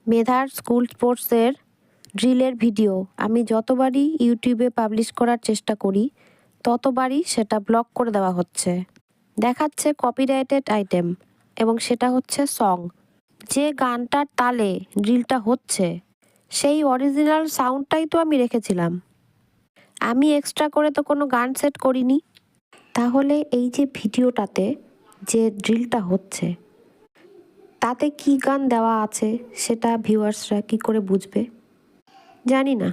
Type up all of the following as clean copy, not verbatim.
মেধার স্কুল স্পোর্টসের ড্রিলের ভিডিও আমি যতবারই ইউটিউবে পাবলিশ করার চেষ্টা করি ততবারই সেটা ব্লক করে দেওয়া হচ্ছে। দেখাচ্ছে কপিরাইটেড আইটেম এবং সেটা হচ্ছে সং। যে গানটার তালে ড্রিলটা হচ্ছে সেই অরিজিনাল সাউন্ডটাই তো আমি রেখেছিলাম। আমি এক্সট্রা করে তো কোনো গান সেট করিনি। তাহলে এই যে ভিডিওটাতে যে ড্রিলটা হচ্ছে তাতে কি গান দেওয়া আছে সেটা ভিউয়ার্সরা কি করে বুঝবে? জানি না।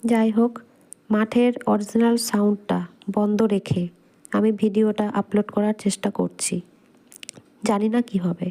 যাই হোক, মাঠের অরিজিনাল সাউন্ডটা বন্ধ রেখে আমি ভিডিওটা আপলোড করার চেষ্টা করছি। জানি না কি হবে।